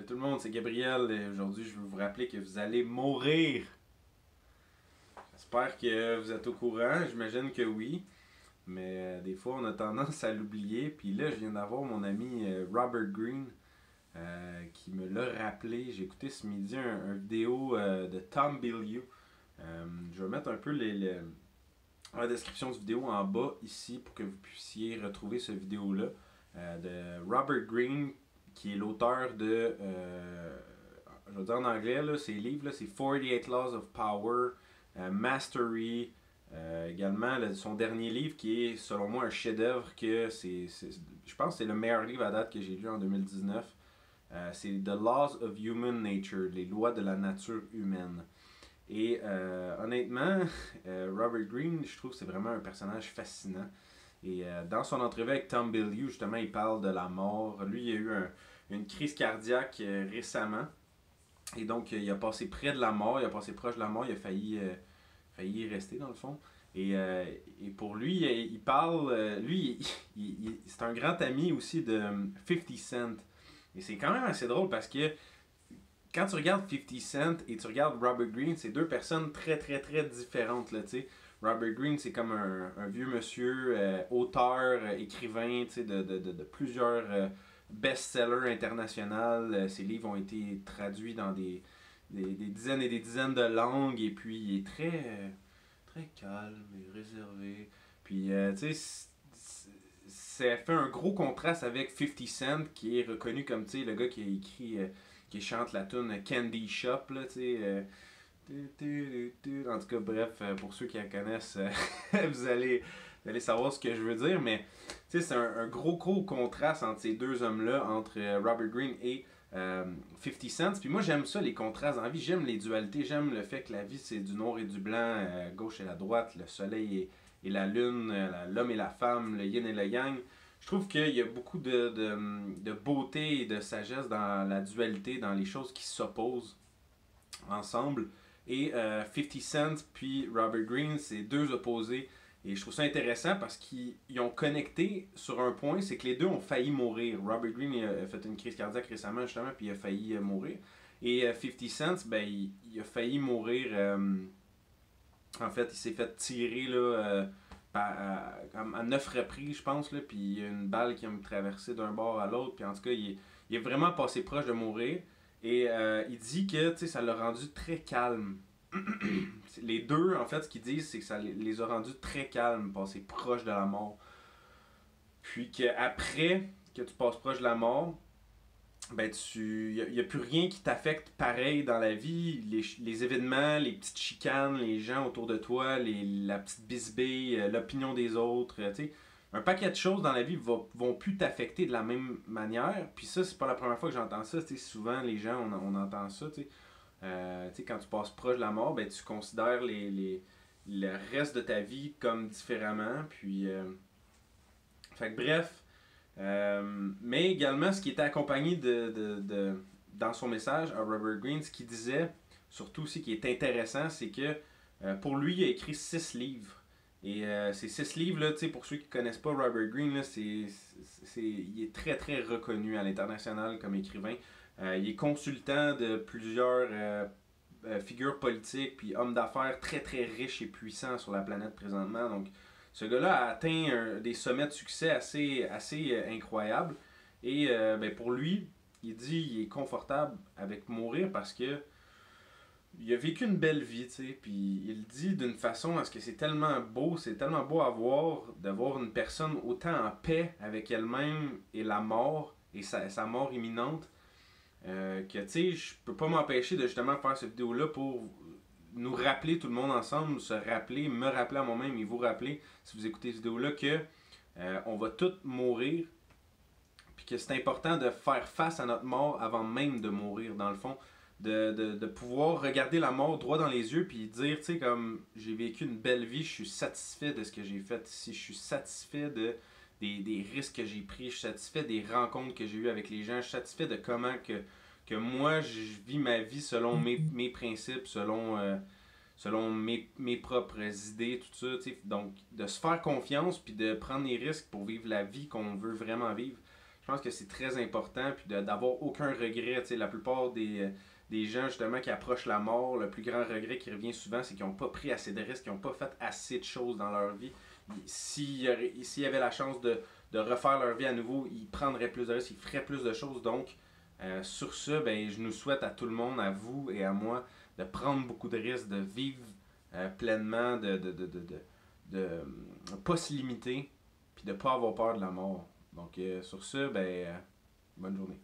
Salut tout le monde, c'est Gabriel et aujourd'hui je veux vous rappeler que vous allez mourir. J'espère que vous êtes au courant, j'imagine que oui, mais des fois on a tendance à l'oublier. Puis là je viens d'avoir mon ami Robert Greene qui me l'a rappelé. J'ai écouté ce midi un vidéo de Tom Bilyeu. Je vais mettre un peu la description du vidéo en bas ici pour que vous puissiez retrouver ce vidéo-là de Robert Greene qui est l'auteur de, je vais dire en anglais, là, ses livres, c'est 48 Laws of Power, Mastery, également son dernier livre qui est selon moi un chef-d'œuvre que je pense que c'est le meilleur livre à date que j'ai lu en 2019. C'est The Laws of Human Nature, les lois de la nature humaine. Et honnêtement, Robert Greene, je trouve que c'est vraiment un personnage fascinant. Et dans son entrevue avec Tom Bilyeu, justement, il parle de la mort. Lui, il a eu une crise cardiaque récemment. Et donc, il a passé près de la mort, il a passé proche de la mort, il a failli y rester dans le fond. Et pour lui, il parle, lui, c'est un grand ami aussi de 50 Cent. Et c'est quand même assez drôle parce que quand tu regardes 50 Cent et tu regardes Robert Greene, c'est deux personnes très très très différentes là, tu sais. Robert Greene, c'est comme un vieux monsieur, auteur, écrivain, tu sais, de plusieurs best-sellers internationaux. Ses livres ont été traduits dans des dizaines et des dizaines de langues, et puis il est très calme et réservé. Puis, tu sais, ça fait un gros contraste avec 50 Cent, qui est reconnu comme, tu sais, le gars qui a écrit, qui chante la tune Candy Shop, là, tu sais. En tout cas, bref, pour ceux qui la connaissent, vous allez savoir ce que je veux dire, mais c'est un gros contraste entre ces deux hommes-là, entre Robert Greene et 50 Cent. Puis moi, j'aime ça, les contrastes dans la vie, j'aime les dualités, j'aime le fait que la vie, c'est du noir et du blanc, gauche et la droite, le soleil et la lune, l'homme et la femme, le yin et le yang. Je trouve qu'il y a beaucoup de beauté et de sagesse dans la dualité, dans les choses qui s'opposent ensemble. Et 50 Cent puis Robert Greene, c'est deux opposés. Et je trouve ça intéressant parce qu'ils ont connecté sur un point, c'est que les deux ont failli mourir. Robert Greene a fait une crise cardiaque récemment, justement, puis il a failli mourir. Et 50 Cent, ben, il a failli mourir. En fait, il s'est fait tirer là, à 9 reprises, je pense, là, puis il y a une balle qui a traversé d'un bord à l'autre. Puis en tout cas, il est vraiment passé proche de mourir. Et il dit que ça l'a rendu très calme. Les deux, en fait, ce qu'ils disent, c'est que ça les a rendus très calmes, passer proche de la mort. Puis qu'après que tu passes proche de la mort, ben il n'y a plus rien qui t'affecte pareil dans la vie. Les événements, les petites chicanes, les gens autour de toi, la petite bisbille, l'opinion des autres, tu sais. Un paquet de choses dans la vie vont plus t'affecter de la même manière. Puis ça, c'est pas la première fois que j'entends ça. T'sais, souvent, les gens, on entend ça. Quand tu passes proche de la mort, ben, tu considères le reste de ta vie comme différemment. Puis, fait que bref. Mais également, ce qui était accompagné dans son message à Robert Greene, ce qu'il disait, surtout aussi qui est intéressant, c'est que pour lui, il a écrit 6 livres. Et ces 6 livres-là, pour ceux qui ne connaissent pas Robert Greene, là, il est très très reconnu à l'international comme écrivain. Il est consultant de plusieurs figures politiques puis hommes d'affaires très très riches et puissants sur la planète présentement. Donc ce gars-là a atteint des sommets de succès assez incroyables. Et ben, pour lui, il dit qu'il est confortable avec mourir parce que il a vécu une belle vie, tu sais, puis il dit d'une façon à ce que c'est tellement beau à voir, de voir une personne autant en paix avec elle-même et la mort, et sa mort imminente, que, tu sais, je peux pas m'empêcher de justement faire cette vidéo-là pour nous rappeler tout le monde ensemble, me rappeler à moi-même et vous rappeler, si vous écoutez cette vidéo-là, que on va tous mourir, puis que c'est important de faire face à notre mort avant même de mourir, dans le fond. De pouvoir regarder la mort droit dans les yeux puis dire, tu sais, comme j'ai vécu une belle vie, je suis satisfait de ce que j'ai fait ici, je suis satisfait des risques que j'ai pris, je suis satisfait des rencontres que j'ai eues avec les gens, je suis satisfait de comment que moi je vis ma vie selon mes principes, selon mes propres idées, tout ça, tu sais. Donc, de se faire confiance puis de prendre des risques pour vivre la vie qu'on veut vraiment vivre. je pense que c'est très important, puis d'avoir aucun regret. Tu sais, la plupart des gens justement qui approchent la mort, le plus grand regret qui revient souvent, c'est qu'ils n'ont pas pris assez de risques, qu'ils n'ont pas fait assez de choses dans leur vie. S'il y avait la chance de refaire leur vie à nouveau, ils prendraient plus de risques, ils feraient plus de choses. Donc, sur ce, ben, je nous souhaite à tout le monde, à vous et à moi, de prendre beaucoup de risques, de vivre pleinement, de pas se limiter, puis de pas avoir peur de la mort. Donc, sur ce, ben, bonne journée.